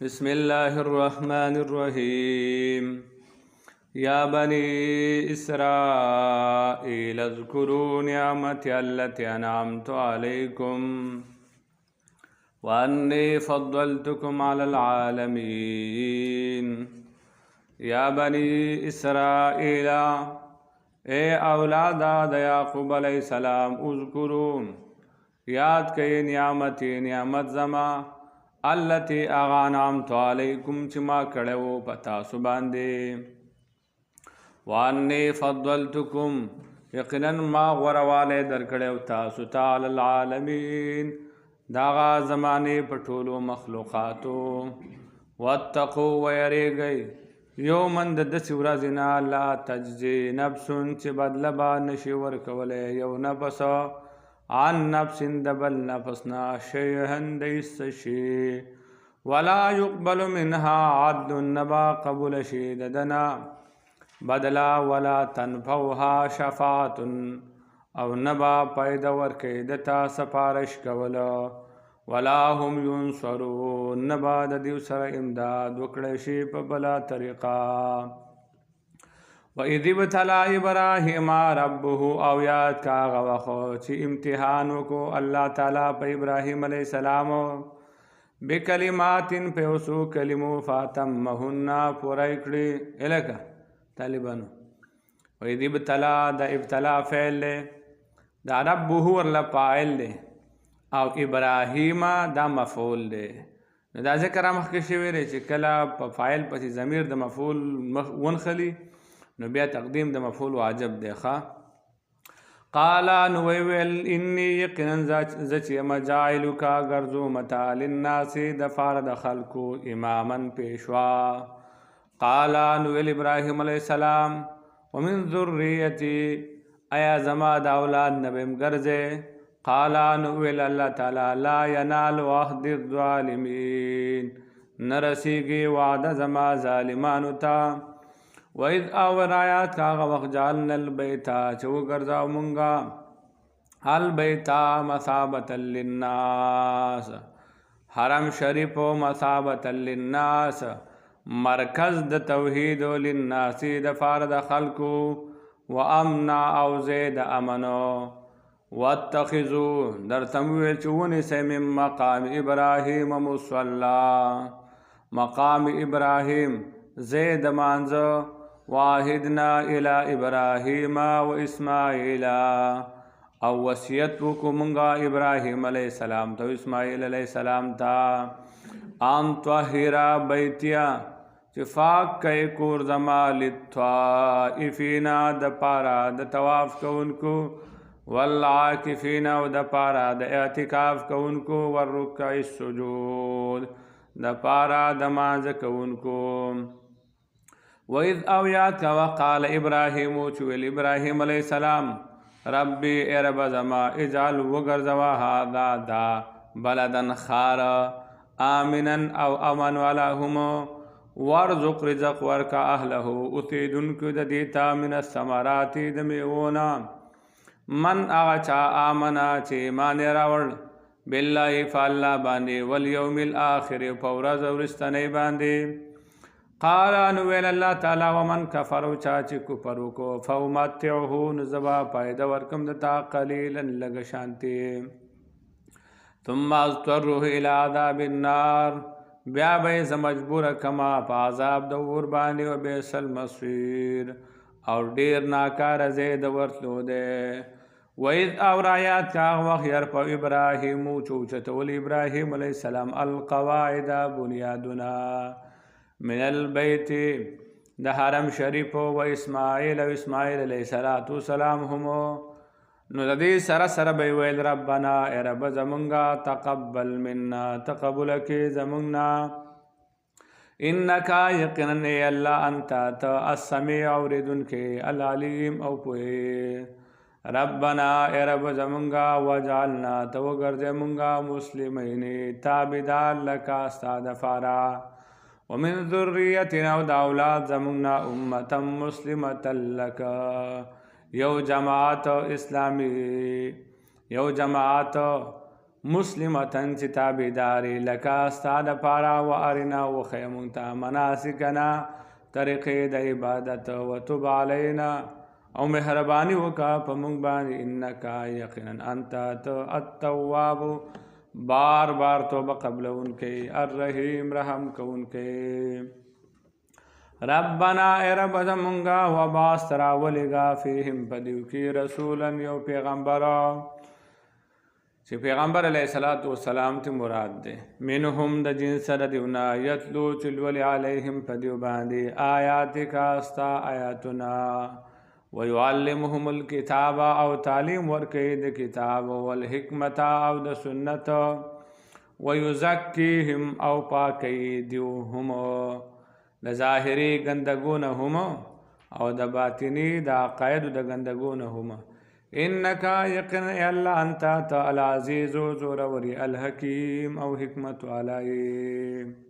بسم الله الرحمن الرحيم يا بني إسرائيل اذكروا نعمتي التي أنعمت عليكم وأني فضلتكم على العالمين يا بني إسرائيل اے اولاد یعقوب علیہ السلام اذکروا یاد کئی نعمت زما التي انعمت علیکم چې ما کړو پتا سو باندې وانی فضلتکم یقینا ما غرواله درکړو تاسو ته العالمین داغا زمانه پټولو مخلوقاتو واتقوا ويريږي یومن د داسې ورځې نه لا تجزي نفس چې بدله به نشي ورکولی یو نفس عن نفس د بل نفس نه شیئا د هېڅ شي ولا يقبل منها عدل نبا قبول شي د ده نه بدله ولا تنفعها شفاعت او نبا پیدا ورکوي د تا سفارش کوله ولا هم ينصرون نبا د دیو سره امداد وکړی شي په بله طریقه وَإِذِ ابْتَلَىٰ إِبْرَاهِيمَ رَبُّهُ او یاد کا هغه وخت چې امتحان وکړو الله تعالی په ابراهیم علیه السلام بکلمات په اوسو کلمو فاتمهن پوره کړي الکه طالبانو وَإِذِ ابْتَلَىٰ د ابتلا فعل دا ربه ورله فاعل دی او ابراهیم دا مفعول دی دا ذکر مخکې شوی دی چې کله په فاعل پسې ضمیر د مفعول ونخلي نو بیا تقدیم د مفعول واجب دی ښه قال نو ویل انی یقینا زه چې یم جاعلک ګرځومته للناس دپاره د خلکو اماما پیشوا قال نو ویل ابراهیم علیه السلام ومن ذریتی ایا زما د اولاد نه به م ګرځې قال نو ویل الله تعالی لا ینال عهد الظالمین نه رسیږي وعده زما ظالمانو ته وَإِذْ آور آیات کا هغه وخت جعلنا البیتا چې وګرځاو مونږه البیتا مثابة للناس حرم شریف و مثابة للناس مرکز د توحید و للناس د فار د خلکو و امنا او زید امنو واتخذوا در تمویل چونی سے من مقام ابراہیم مصلا مقام ابراہیم زید مانزو واحدنا الى ابراہیم و اسماعیل او وصیت وکړو مونږه ابراهیم علیه السلام ته اسماعیل علیه السلام ته ان طهر بیتیا چې پاک کئ کور زما للطائفین د پاره د طواف کوونکو والعاکفین او د پاره د اعتکاف کوونکو والرکع السجود د پاره د مانځه کوونکو وَإِذْ او یاد کا وقال ابراهیم چې ویل ابراهیم علیه السلام ربی ای رب زما اجعل وګرځوه هذا دا بلدن خار آمنا او امن والا هم وارزق رزق ورکا اهله اوسیدونکو د دې ته من الثمرات د میوونه من هغه چا آمنا چې ایمان یې راوړ بالله په الله باندې والیوم الاخر په ورځ وروستنۍ باندې قال نو ویل الله تعالی ومن کفر چا چې کفر وکړو فامتعه نو زبا پیدا ورکم دتا قلیلا لږ شانتي ثم اضطره الى عذاب النار بیا به ز مجبور کما په عذاب د اور باندې او بئس المصير او ډیر ناکار زید ورتلو ده وَإِذْ اور آیات کا وخت يرفع ابراهیم چوچتول ابراهیم علیه السلام القواعد بنیادنا من البیت د حرم شریف و اسماعیل او اسماعیل علیه السلام هم نو د دې سره سره به ویل ربنا ای رب زمونږه تقبل منا تقبل کې زمونږه انکا یقینا ای الله انت السمیع اوریدونکې العلیم او پوهې ربنا ای رب زمونږه وجعلنا تو ګرځې مونږه مسلمین تابعدار لکه ستا دپاره ومن ذریتنا او د اولاد زمونږ امتا مسلمتا لک یو جماعت اسلامی یو جماعت مسلمتن چې تابعداري لکه ستا دپاره و ارنا وښیه مونږ ته مناسکنا طریقې د عبادت وتب علینا او مهرباني وکړه په مونږ باندې انک یقینا انت التواب بار بار توبه قبلونکی الرحیم رحم کونکی ربنا اے رب زمونږه وبعث راولېږه فیهم په دیو کې رسولا یو پیغمبر چې پیغمبر علیه السلام ته مراد دی منهم د جنس د دیونه یتلو چې لولي علیهم په دیو باندې آیاتک ستا آیاتنا ويعلمهم الكتاب او تعلیم ورکوي د کتاب والحکمت او د سنت ويزکیهم او پاکی دیو هم د ظاهري ګندګونه هم او د باطنی د عقاید د ګندګونه هم انک یقین الله انت العزیز زورور الحکیم او حکمت علی